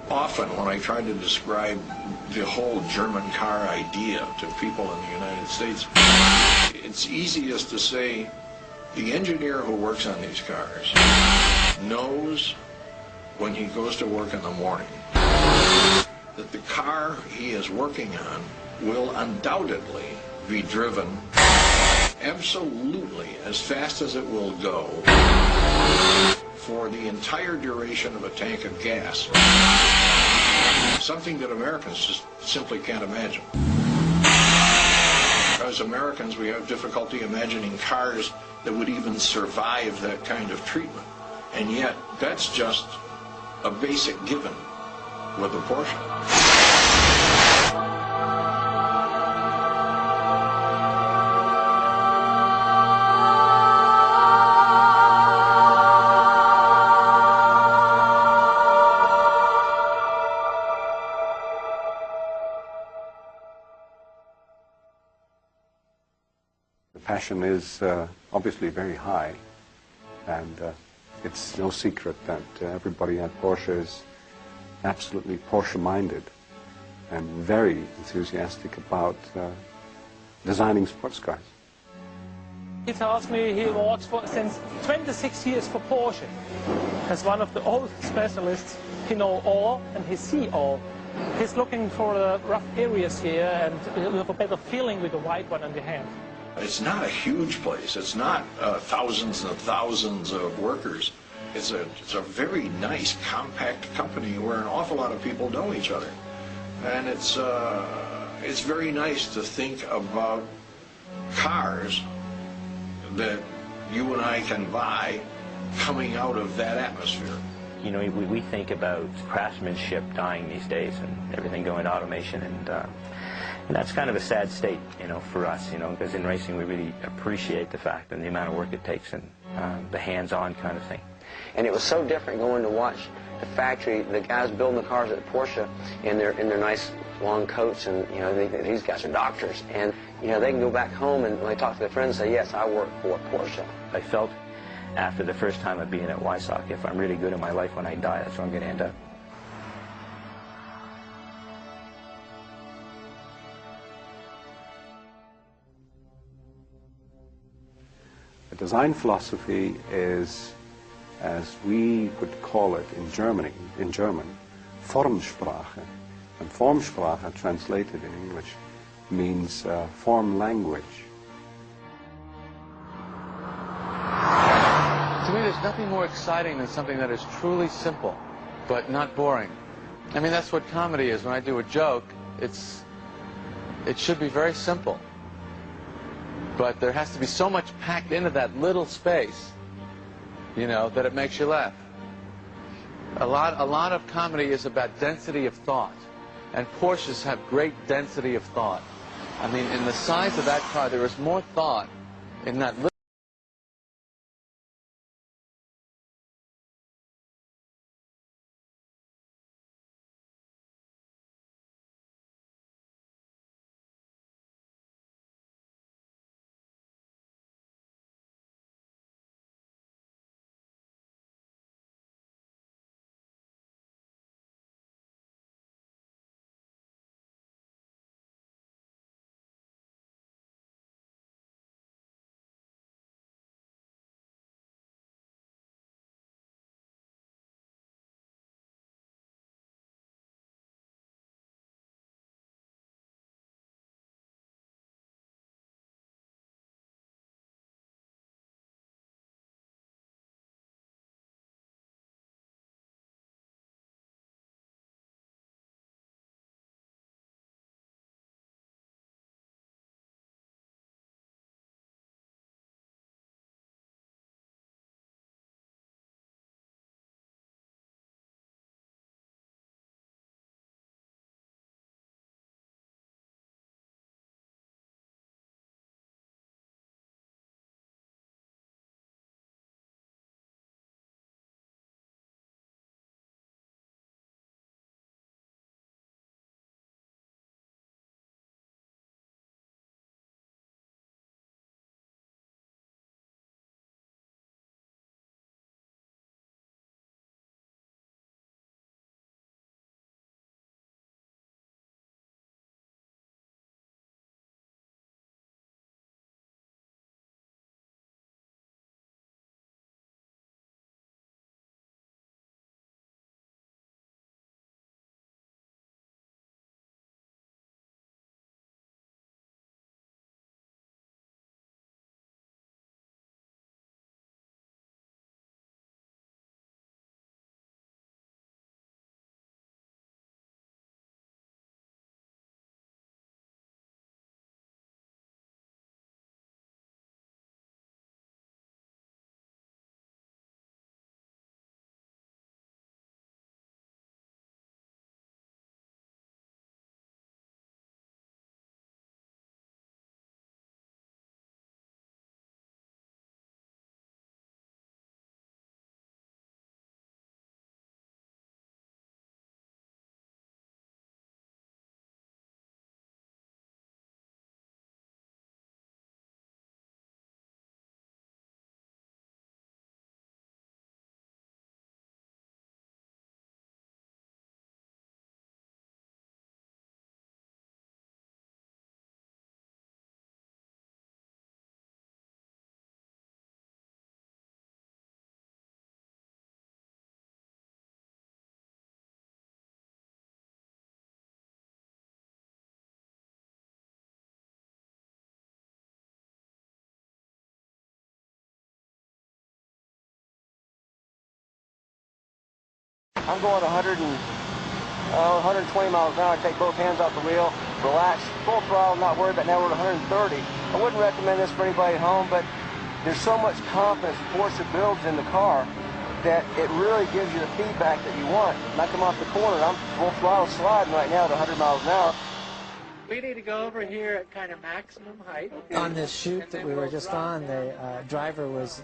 Often when I try to describe the whole German car idea to people in the United States, it's easiest to say the engineer who works on these cars knows when he goes to work in the morning that the car he is working on will undoubtedly be driven absolutely as fast as it will go for the entire duration of a tank of gas. Something that Americans just simply can't imagine. As Americans, we have difficulty imagining cars that would even survive that kind of treatment. And yet, that's just a basic given with a Porsche. The passion is obviously very high, and it's no secret that everybody at Porsche is absolutely Porsche-minded and very enthusiastic about designing sports cars. He tells me he works since 26 years for Porsche. As one of the old specialists, he knows all and he sees all. He's looking for the rough areas here and he'll have a better feeling with the white one in the hand. It's not a huge place. It's not thousands and thousands of workers. It's a very nice, compact company where an awful lot of people know each other. And it's very nice to think about cars that you and I can buy coming out of that atmosphere. You know, we think about craftsmanship dying these days and everything going to automation, and that's kind of a sad state, you know, for us, you know, because in racing we really appreciate the fact and the amount of work it takes and the hands-on kind of thing. And it was so different going to watch the factory, the guys building the cars at Porsche in their nice long coats, and you know these guys are doctors, and you know they can go back home and when they talk to their friends say, yes, I work for Porsche. I felt after the first time of being at Weissach, if I'm really good in my life when I die, that's where I'm going to end up. The design philosophy is, as we would call it in German, Formsprache. And Formsprache, translated in English, means form language. To me, there's nothing more exciting than something that is truly simple, but not boring. I mean, that's what comedy is. When I do a joke, it should be very simple. But there has to be so much packed into that little space, you know, that it makes you laugh. A lot of comedy is about density of thought, and Porsches have great density of thought. I mean, in the size of that car, there is more thought in that little I'm going 120 miles an hour, take both hands off the wheel, relax, full throttle, not worried about now we're at 130. I wouldn't recommend this for anybody at home, but there's so much confidence Porsche builds in the car that it really gives you the feedback that you want. When I come off the corner, I'm full throttle sliding right now at 100 miles an hour. We need to go over here at kind of maximum height. On this shoot that we were just on, the driver was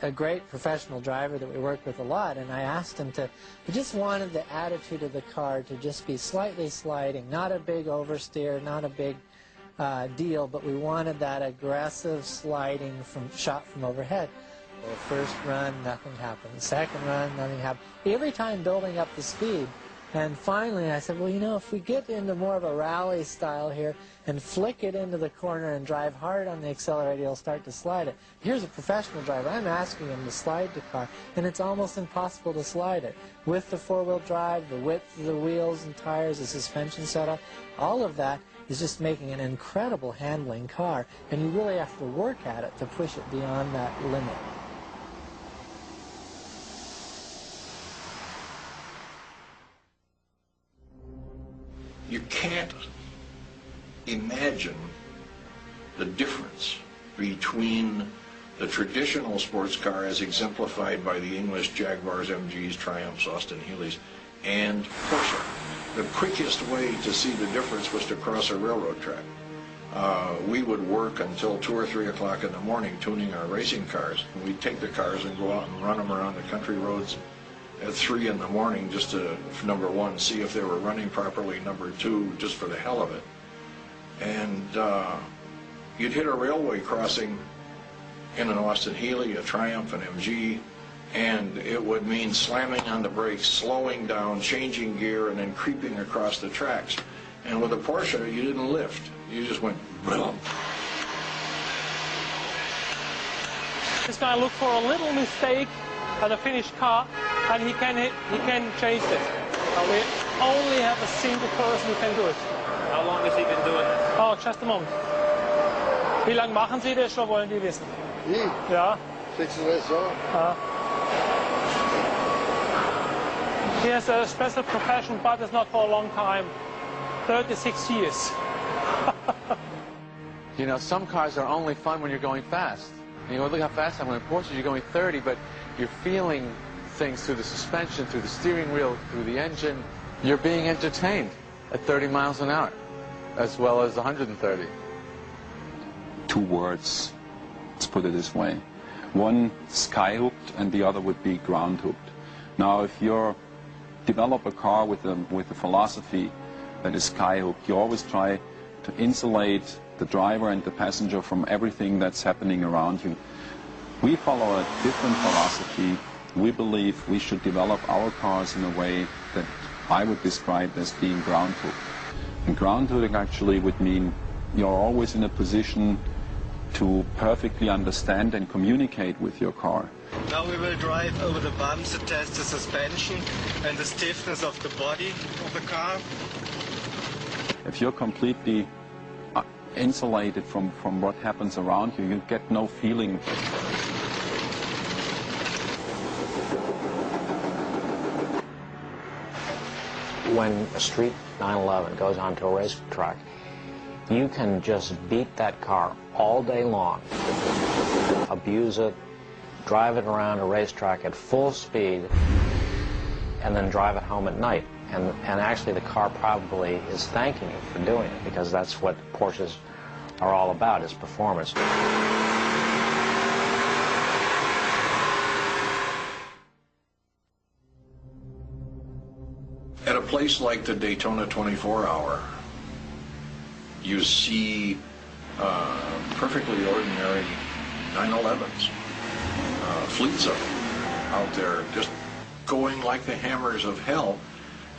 a great professional driver that we worked with a lot, and I asked him to, we just wanted the attitude of the car to just be slightly sliding, not a big oversteer, not a big deal, but we wanted that aggressive sliding shot from overhead. The first run, nothing happened. The second run, nothing happened. Every time building up the speed. And finally I said, well, you know, if we get into more of a rally style here and flick it into the corner and drive hard on the accelerator, you'll start to slide it. Here's a professional driver. I'm asking him to slide the car, and it's almost impossible to slide it. With the four-wheel drive, the width of the wheels and tires, the suspension setup, all of that is just making an incredible handling car, and you really have to work at it to push it beyond that limit. You can't imagine the difference between the traditional sports car as exemplified by the English Jaguars, MGs, Triumphs, Austin Healey's, and Porsche. The quickest way to see the difference was to cross a railroad track. We would work until 2 or 3 o'clock in the morning tuning our racing cars. We'd take the cars and go out and run them around the country roads at 3 in the morning just to, number one, see if they were running properly, number two, just for the hell of it. And you'd hit a railway crossing in an Austin Healey, a Triumph, an MG, and it would mean slamming on the brakes, slowing down, changing gear, and then creeping across the tracks. And with a Porsche, you didn't lift. You just went, boom. This guy looked for a little mistake at a finished car, and he can change it. We only have a single person who can do it. How long has he been doing this? Oh, just a moment. Wie lange machen Sie das schon, wollen die wissen? Ich? Ja. 36 Jahre. He has a special profession, but it's not for a long time. 36 years. You know, some cars are only fun when you're going fast. And you go, look how fast I'm going. Porsche, you're going 30, but you're feeling things through the suspension, through the steering wheel, through the engine. You're being entertained at 30 miles an hour, as well as 130. 2 words, let's put it this way. One, sky-hooked, and the other would be ground-hooked. Now, if you develop a car with a philosophy that is sky-hooked, you always try to insulate the driver and the passenger from everything that's happening around you. We follow a different philosophy. We believe we should develop our cars in a way that I would describe as being ground-hooked. And ground-hooked actually would mean you're always in a position to perfectly understand and communicate with your car. Now we will drive over the bumps to test the suspension and the stiffness of the body of the car. If you're completely insulated from what happens around you, you get no feeling. When a street 911 goes onto a racetrack, you can just beat that car all day long, abuse it, drive it around a racetrack at full speed, and then drive it home at night. And actually the car probably is thanking you for doing it, because that's what Porsches are all about, is performance. At a place like the Daytona 24-hour, you see perfectly ordinary 911s, fleets of them out there just going like the hammers of hell,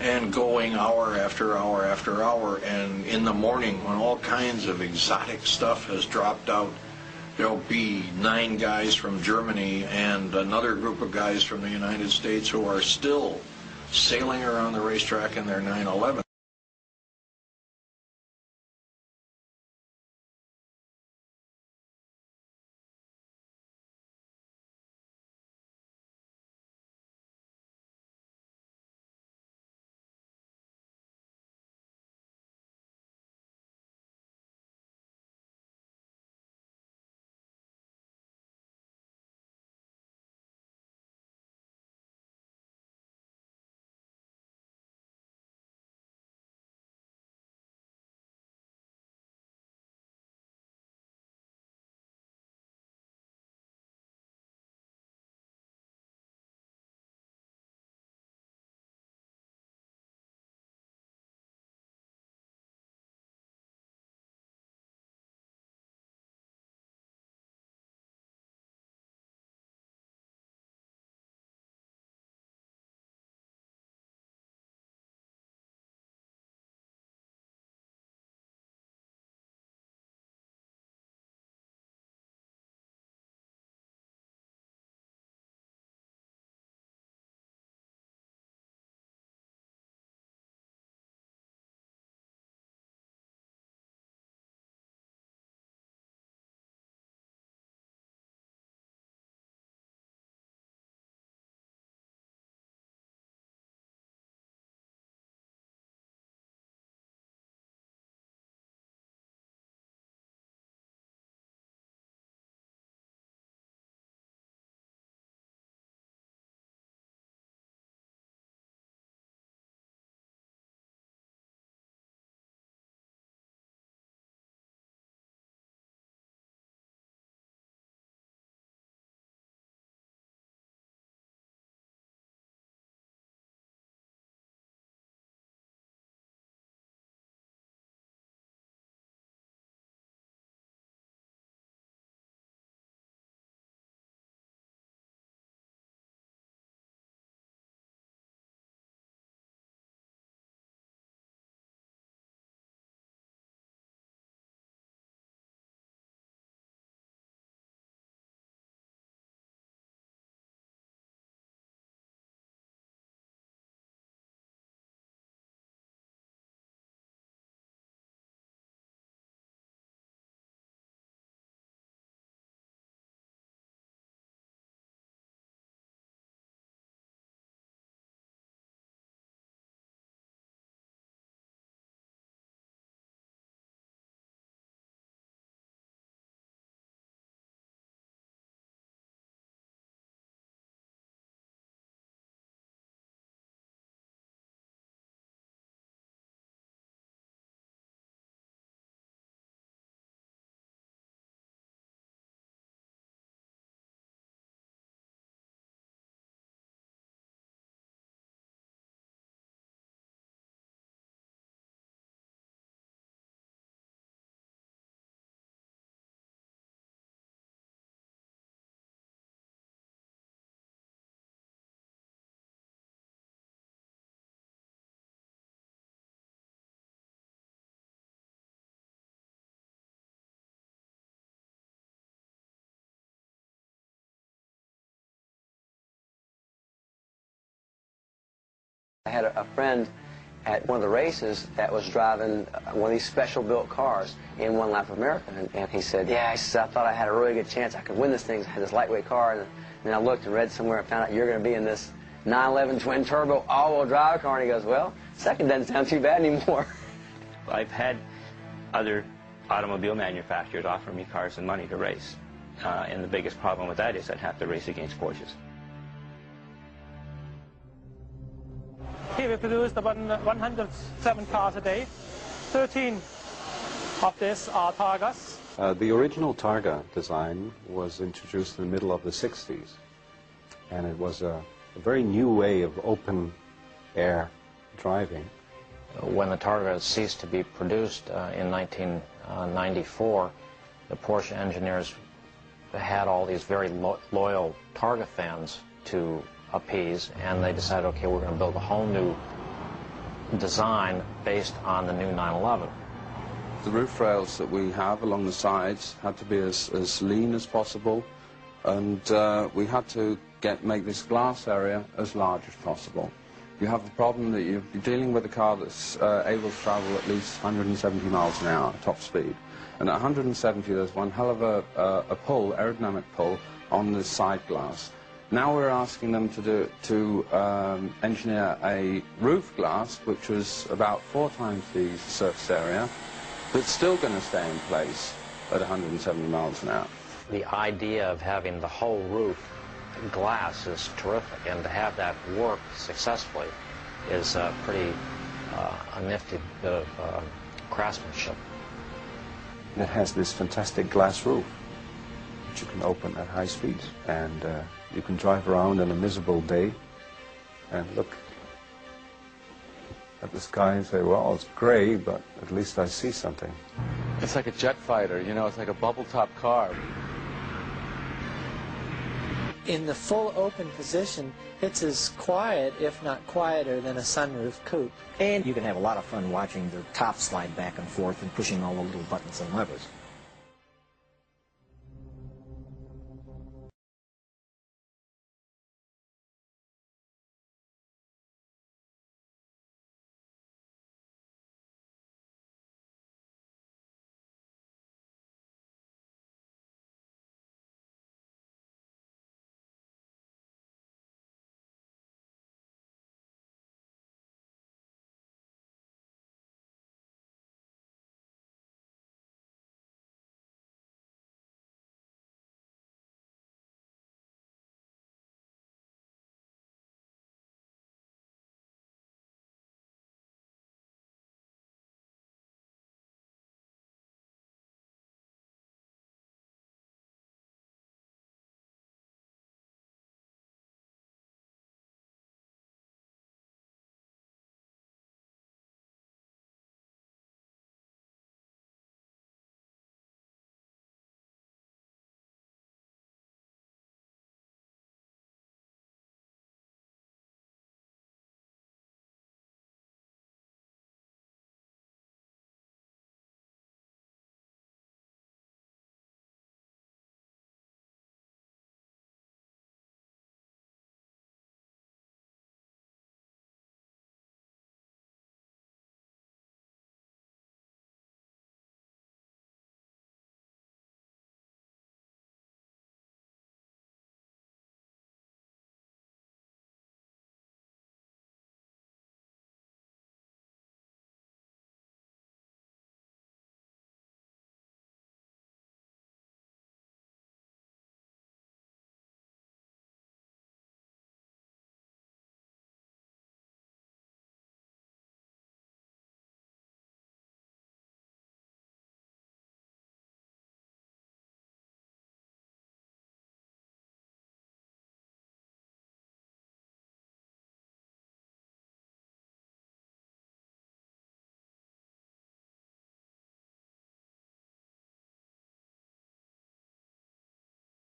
and going hour after hour after hour. And in the morning, when all kinds of exotic stuff has dropped out, there'll be 9 guys from Germany and another group of guys from the United States who are still sailing around the racetrack in their 911. I had a friend at one of the races that was driving one of these special built cars in one lap of America, and he said, yeah, I thought I had a really good chance I could win this thing. I had this lightweight car, and then I looked and read somewhere and found out you're going to be in this 911 twin turbo all-wheel drive car, and he goes, well, second doesn't sound too bad anymore. I've had other automobile manufacturers offer me cars and money to race, and the biggest problem with that is I'd have to race against Porsches. Here we produced about 107 cars a day. 13 of these are Targas. The original Targa design was introduced in the middle of the 60s, and it was a very new way of open-air driving. When the Targa ceased to be produced in 1994, the Porsche engineers had all these very loyal Targa fans to appease, and they decided, okay, we're going to build a whole new design based on the new 911. The roof rails that we have along the sides had to be as lean as possible, and we had to make this glass area as large as possible. You have the problem that you're dealing with a car that's able to travel at least 170 miles an hour top speed, and at 170 there's one hell of a pull, aerodynamic pull, on the side glass. Now we're asking them to engineer a roof glass which was about 4 times the surface area, that's still going to stay in place at 170 miles an hour. The idea of having the whole roof glass is terrific, and to have that work successfully is a nifty bit of craftsmanship. It has this fantastic glass roof which you can open at high speeds, and you can drive around on a miserable day and look at the sky and say, well, it's gray, but at least I see something. It's like a jet fighter, you know, it's like a bubble-top car. In the full open position, it's as quiet, if not quieter, than a sunroof coupe. And you can have a lot of fun watching the top slide back and forth and pushing all the little buttons and levers.